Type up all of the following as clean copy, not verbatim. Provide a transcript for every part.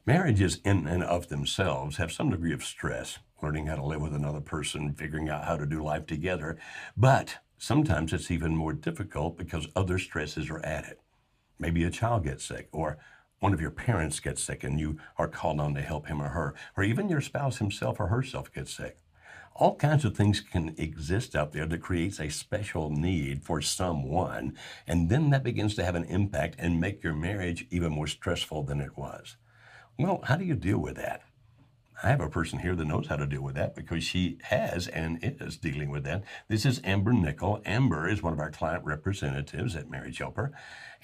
Marriages in and of themselves have some degree of stress, learning how to live with another person, figuring out how to do life together. But sometimes it's even more difficult because other stresses are added. Maybe a child gets sick, or one of your parents gets sick and you are called on to help him or her, or even your spouse himself or herself gets sick. All kinds of things can exist out there that creates a special need for someone, and then that begins to have an impact and make your marriage even more stressful than it was. Well, how do you deal with that? I have a person here that knows how to deal with that because she has and is dealing with that. This is Amber Nickle. Amber is one of our client representatives at Marriage Helper.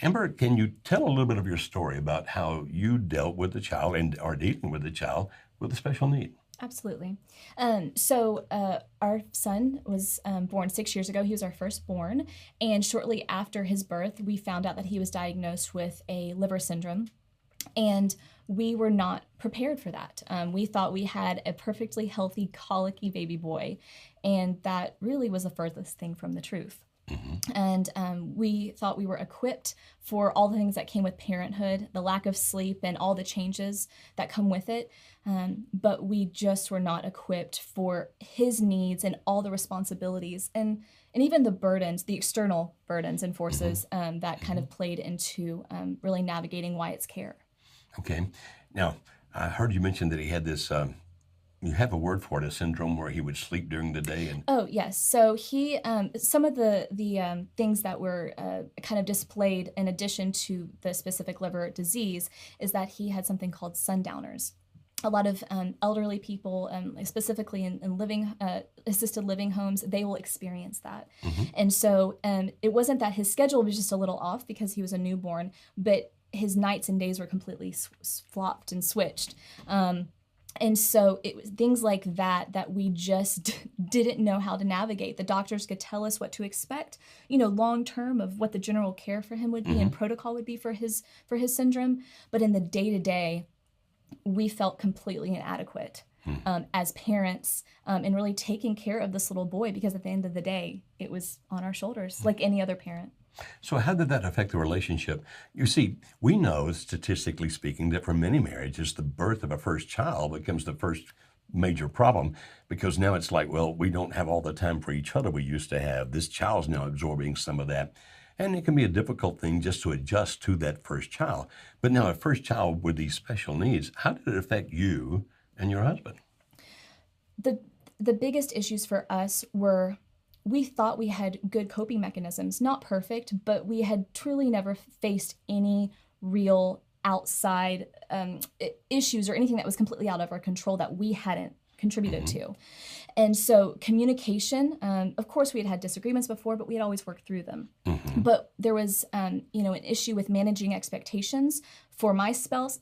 Amber, can you tell a little bit of your story about how you dealt with the child and are dealing with the child with a special need? Absolutely. Our son was born 6 years ago. He was our firstborn. And shortly after his birth, we found out that he was diagnosed with a liver syndrome. And we were not prepared for that. We thought we had a perfectly healthy, colicky baby boy. And that really was the furthest thing from the truth. And we thought we were equipped for all the things that came with parenthood, the lack of sleep and all the changes that come with it. But we just were not equipped for his needs and all the responsibilities and even the burdens, the external burdens and forces that kind of played into really navigating Wyatt's care. Okay. Now, I heard you mention that he had this, you have a word for it, a syndrome where he would sleep during the day. And Oh, yes. So he, some of the things that were kind of displayed in addition to the specific liver disease is that he had something called sundowners. A lot of elderly people, specifically in living assisted living homes, they will experience that. And so it wasn't that his schedule was just a little off because he was a newborn, but his nights and days were completely flopped and switched. And so it was things like that we just didn't know how to navigate. The doctors could tell us what to expect, long term of what the general care for him would be and protocol would be for his syndrome. But in the day to day, we felt completely inadequate as parents in really taking care of this little boy because at the end of the day, it was on our shoulders like any other parent. so how did that affect the relationship? You see, we know, statistically speaking, that for many marriages, the birth of a first child becomes the first major problem because now it's like, well, we don't have all the time for each other we used to have. This child's now absorbing some of that. And it can be a difficult thing just to adjust to that first child. But now a first child with these special needs, how did it affect you and your husband? The biggest issues for us were we thought we had good coping mechanisms, not perfect, but we had truly never faced any real outside issues or anything that was completely out of our control that we hadn't contributed to. And so communication, of course we had disagreements before, but we had always worked through them. But there was, an issue with managing expectations for myself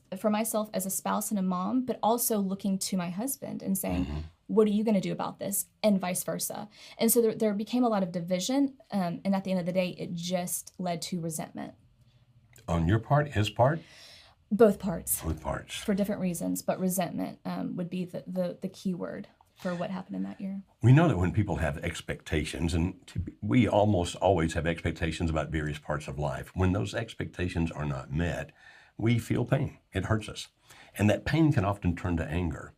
as a spouse and a mom, but also looking to my husband and saying, what are you going to do about this? And vice versa. And so there became a lot of division. And at the end of the day, it just led to resentment. On your part, his part? Both parts. Both parts. For different reasons, but resentment would be the key word for what happened in that year. We know that when people have expectations, and we almost always have expectations about various parts of life, when those expectations are not met, we feel pain. It hurts us. And that pain can often turn to anger.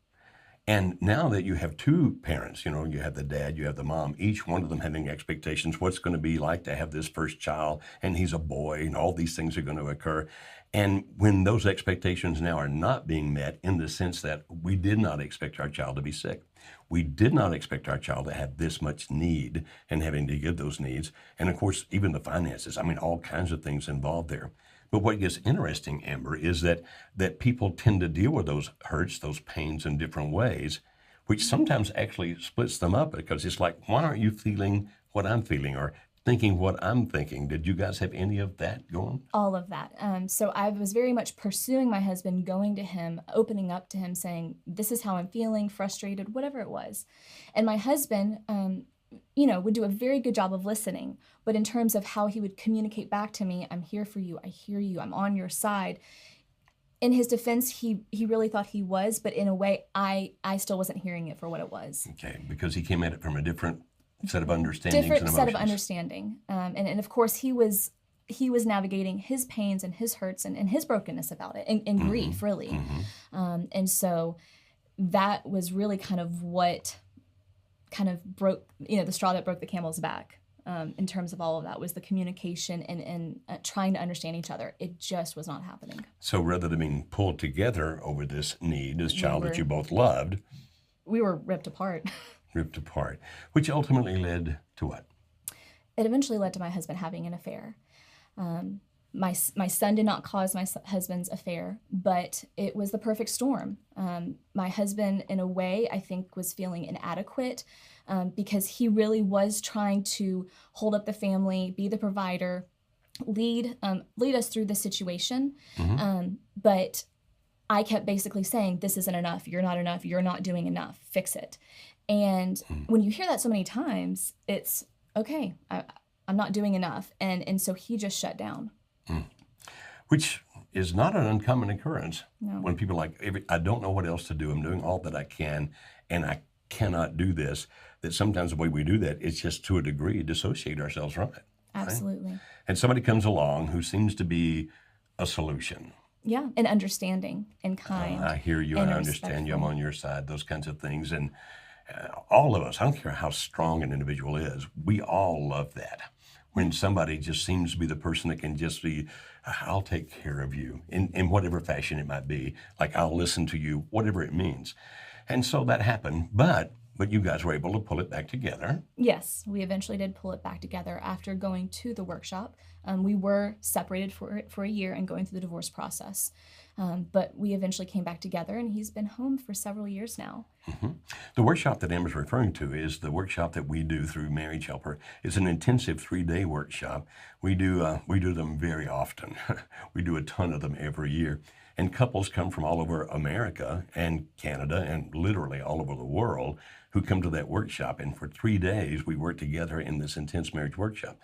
And now that you have two parents, you have the dad, you have the mom, each one of them having expectations, what's going to be like to have this first child, and he's a boy, and all these things are going to occur. And when those expectations now are not being met in the sense that we did not expect our child to be sick, we did not expect our child to have this much need and having to give those needs, and of course, even the finances, all kinds of things involved there. But what gets interesting, Amber, is that people tend to deal with those hurts, those pains in different ways, which sometimes actually splits them up because it's like, why aren't you feeling what I'm feeling or thinking what I'm thinking? Did you guys have any of that going? All of that. So I was very much pursuing my husband, going to him, opening up to him, saying, this is how I'm feeling, frustrated, whatever it was. And my husband, would do a very good job of listening. But in terms of how he would communicate back to me, I'm here for you, I hear you, I'm on your side. In his defense, he really thought he was, but in a way, I still wasn't hearing it for what it was. Okay, because he came at it from a different set of understandings and Different set of emotions. understanding. And of course, he was he was navigating his pains and his hurts and his brokenness about it, and grief, really. And so that was really kind of what kind of broke, the straw that broke the camel's back. In terms of all of that, was the communication and trying to understand each other. It just was not happening. So rather than being pulled together over this need, this child that you both loved, we were ripped apart. Ripped apart, which ultimately led to what? It eventually led to my husband having an affair. My son did not cause my husband's affair, but it was the perfect storm. My husband, in a way, I think, was feeling inadequate because he really was trying to hold up the family, be the provider, lead us through the situation. But I kept basically saying, this isn't enough, you're not doing enough, fix it. And when you hear that so many times, it's, okay, I'm not doing enough. And so he just shut down. Which is not an uncommon occurrence. No. When people are like, I don't know what else to do. I'm doing all that I can, and I cannot do this. That sometimes the way we do that is just to a degree dissociate ourselves from it. Absolutely. Right? And somebody comes along who seems to be a solution. Yeah, and understanding and kind. I hear you and I understand you. I'm on your side, those kinds of things. And all of us, I don't care how strong an individual is, we all love that. When somebody just seems to be the person that can just be, I'll take care of you in whatever fashion it might be, like I'll listen to you, whatever it means. And so that happened, but you guys were able to pull it back together. Yes, we eventually did pull it back together after going to the workshop. We were separated for a year and going through the divorce process. But we eventually came back together, and he's been home for several years now. The workshop that Amber's referring to is the workshop that we do through Marriage Helper. It's an intensive 3-day workshop. We do them very often. We do a ton of them every year. And couples come from all over America and Canada and literally all over the world who come to that workshop. And for 3 days, we work together in this intense marriage workshop.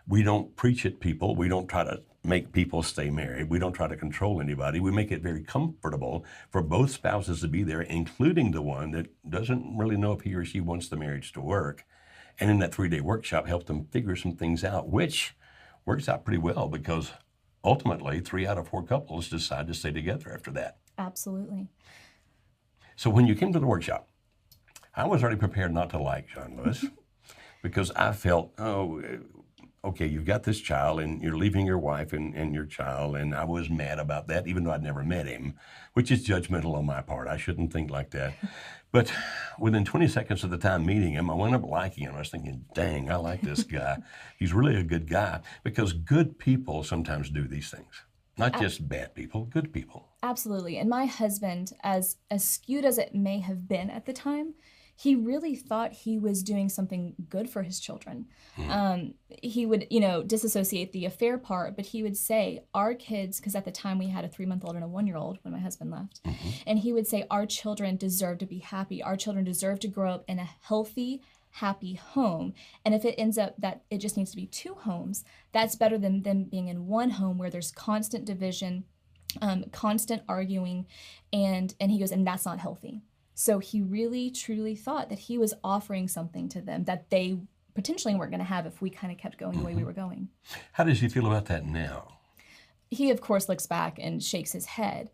We don't preach at people. We don't try to make people stay married. We don't try to control anybody. We make it very comfortable for both spouses to be there, including the one that doesn't really know if he or she wants the marriage to work. And in that 3-day workshop, help them figure some things out, which works out pretty well because ultimately 3 out of 4 couples decide to stay together after that. Absolutely. So when you came to the workshop, I was already prepared not to like John Lewis because I felt, okay, you've got this child and you're leaving your wife and your child, and I was mad about that, even though I'd never met him, which is judgmental on my part. I shouldn't think like that. But within 20 seconds of the time meeting him, I wound up liking him. I was thinking, dang, I like this guy. He's really a good guy, because good people sometimes do these things. Not just bad people, good people. Absolutely. And my husband, as skewed as it may have been at the time, he really thought he was doing something good for his children. He would, disassociate the affair part, but he would say, our kids, because at the time we had a 3-month-old and a 1-year-old when my husband left, and he would say, our children deserve to be happy. Our children deserve to grow up in a healthy, happy home. And if it ends up that it just needs to be 2 homes, that's better than them being in 1 home where there's constant division, constant arguing, and he goes, and that's not healthy. So he really, truly thought that he was offering something to them that they potentially weren't going to have if we kind of kept going the way we were going. How does he feel about that now? He, of course, looks back and shakes his head.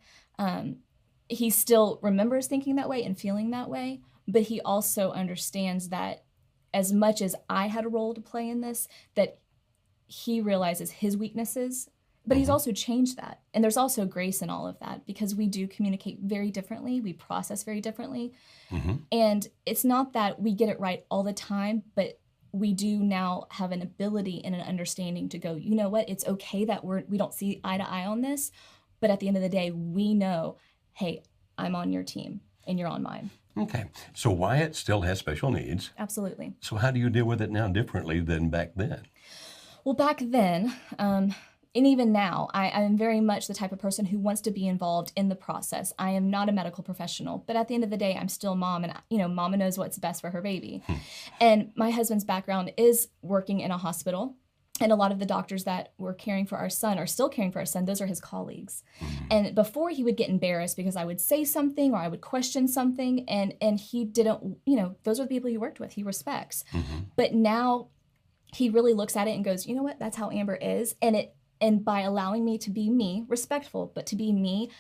He still remembers thinking that way and feeling that way, but he also understands that as much as I had a role to play in this, that he realizes his weaknesses. But he's also changed that. And there's also grace in all of that, because we do communicate very differently. We process very differently. And it's not that we get it right all the time, but we do now have an ability and an understanding to go, you know what, it's okay that we don't see eye to eye on this. But at the end of the day, we know, hey, I'm on your team and you're on mine. Okay. So Wyatt still has special needs. Absolutely. So how do you deal with it now differently than back then? Well, back then, and even now, I am very much the type of person who wants to be involved in the process. I am not a medical professional, but at the end of the day, I'm still mom, and mama knows what's best for her baby. And my husband's background is working in a hospital, and a lot of the doctors that were caring for our son are still caring for our son. Those are his colleagues. And before, he would get embarrassed because I would say something or I would question something, and he didn't, those are the people he worked with, he respects. But now he really looks at it and goes, you know what, that's how Amber is. And And by allowing me to be me, respectful, but to be me,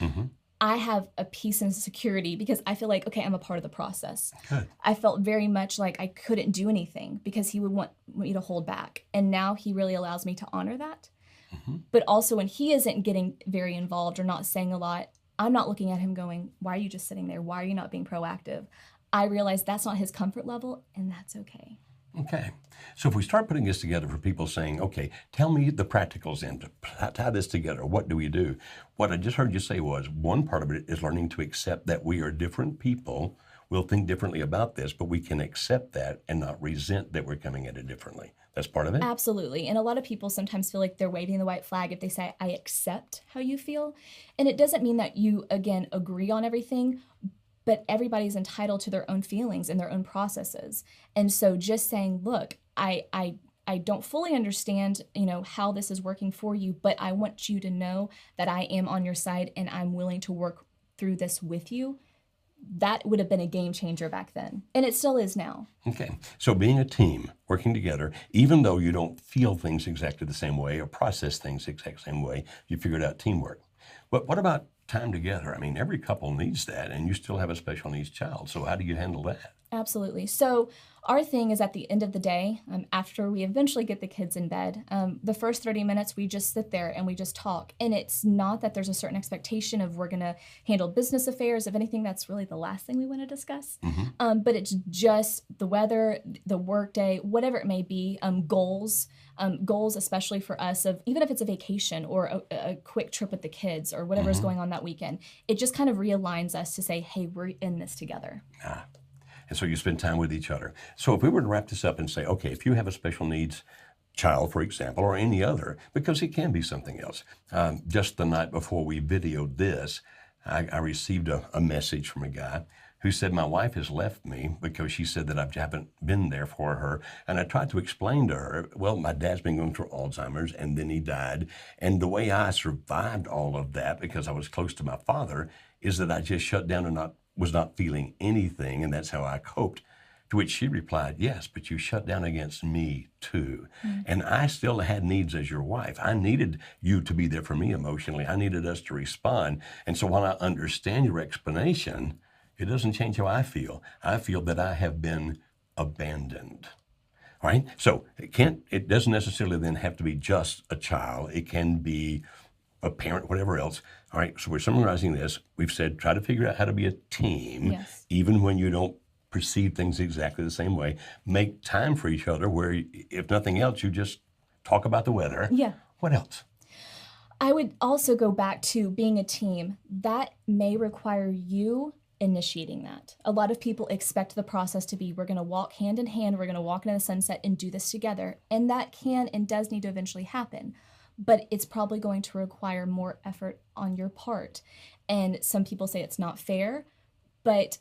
I have a peace and security because I feel like, okay, I'm a part of the process. Good. I felt very much like I couldn't do anything because he would want me to hold back. And now he really allows me to honor that. But also when he isn't getting very involved or not saying a lot, I'm not looking at him going, why are you just sitting there? Why are you not being proactive? I realize that's not his comfort level, and that's okay. Okay. So if we start putting this together for people saying, okay, tell me the practicals in to tie this together. What do we do? What I just heard you say was one part of it is learning to accept that we are different people. We'll think differently about this, but we can accept that and not resent that we're coming at it differently. That's part of it? Absolutely. And a lot of people sometimes feel like they're waving the white flag if they say, I accept how you feel. And it doesn't mean that you, again, agree on everything, but everybody's entitled to their own feelings and their own processes. And so just saying, look, I don't fully understand, how this is working for you, but I want you to know that I am on your side and I'm willing to work through this with you. That would have been a game changer back then. And it still is now. Okay. So being a team, working together, even though you don't feel things exactly the same way or process things the exact same way, you figured out teamwork. But what about time together? I mean, every couple needs that, and you still have a special needs child. So how do you handle that? Absolutely. So our thing is at the end of the day, after we eventually get the kids in bed, the first 30 minutes, we just sit there and we just talk. And it's not that there's a certain expectation of we're going to handle business affairs. If anything, that's really the last thing we want to discuss. But it's just the weather, the work day, whatever it may be, goals, especially for us, of even if it's a vacation or a quick trip with the kids or whatever's going on that weekend, it just kind of realigns us to say, hey, we're in this together. And so you spend time with each other. So if we were to wrap this up and say, okay, if you have a special needs child, for example, or any other, because it can be something else. Just the night before we videoed this, I received a message from a guy who said, my wife has left me because she said that I haven't been there for her. And I tried to explain to her, well, my dad's been going through Alzheimer's and then he died. And the way I survived all of that, because I was close to my father, is that I just shut down and was not feeling anything, and that's how I coped. To which she replied, yes, but you shut down against me too. And I still had needs as your wife. I needed you to be there for me emotionally. I needed us to respond. And so while I understand your explanation, it doesn't change how I feel. I feel that I have been abandoned. All right? So it doesn't necessarily then have to be just a child. It can be a parent, whatever else. All right, so we're summarizing this. We've said try to figure out how to be a team, even when you don't perceive things exactly the same way. Make time for each other where, if nothing else, you just talk about the weather. Yeah. What else? I would also go back to being a team. That may require you initiating that. A lot of people expect the process to be, we're going to walk hand in hand, we're going to walk into the sunset and do this together. And that can and does need to eventually happen. But it's probably going to require more effort on your part. And some people say it's not fair, but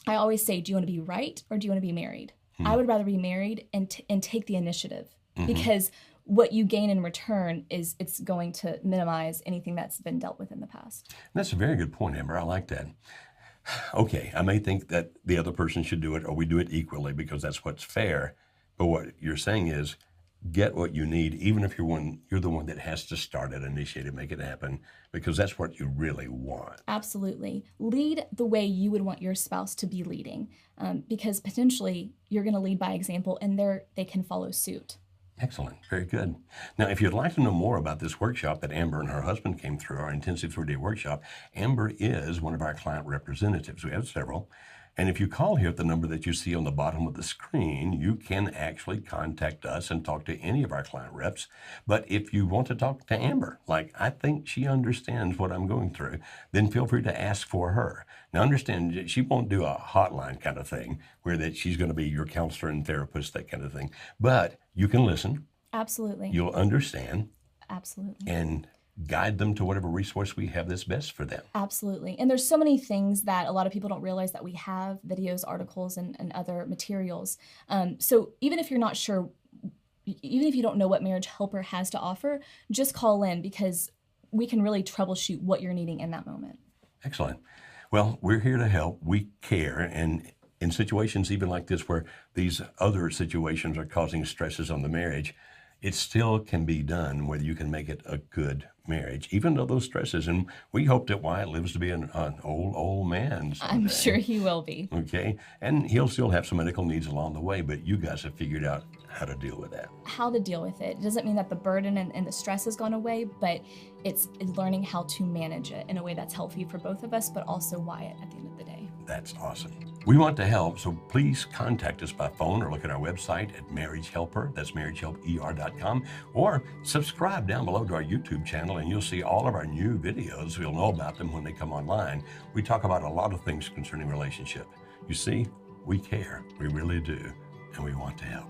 I always say, do you want to be right or do you want to be married? I would rather be married and take the initiative, because what you gain in return is it's going to minimize anything that's been dealt with in the past. That's a very good point, Amber. I like that. Okay, I may think that the other person should do it or we do it equally because that's what's fair. But what you're saying is, get what you need, even if you're the one that has to start it, initiate it, make it happen, because that's what you really want. Absolutely. Lead the way you would want your spouse to be leading, because potentially you're going to lead by example and they can follow suit. Excellent. Very good. Now, if you'd like to know more about this workshop that Amber and her husband came through, our intensive 3-day workshop, Amber is one of our client representatives. We have several. And if you call here at the number that you see on the bottom of the screen, you can actually contact us and talk to any of our client reps. But if you want to talk to Amber, like I think she understands what I'm going through, then feel free to ask for her. Now understand, she won't do a hotline kind of thing where that she's going to be your counselor and therapist, that kind of thing. But you can listen. Absolutely. You'll understand. Absolutely. And guide them to whatever resource we have that's best for them. Absolutely. And there's so many things that a lot of people don't realize that we have: videos, articles, and other materials. So even if you're not sure, even if you don't know what Marriage Helper has to offer, just call in, because we can really troubleshoot what you're needing in that moment. Excellent. Well, we're here to help. We care. And in situations even like this where these other situations are causing stresses on the marriage, it still can be done, whether you can make it a good marriage, even though those stresses. And we hope that Wyatt lives to be an old man someday. I'm sure he will be. Okay, and he'll still have some medical needs along the way, but you guys have figured out how to deal with that. How to deal with it. It doesn't mean that the burden and the stress has gone away, but it's learning how to manage it in a way that's healthy for both of us, but also Wyatt at the end of the day. That's awesome. We want to help, so please contact us by phone or look at our website at Marriage Helper, that's marriagehelper.com, or subscribe down below to our YouTube channel and you'll see all of our new videos. You'll know about them when they come online. We talk about a lot of things concerning relationship. You see, we care, we really do, and we want to help.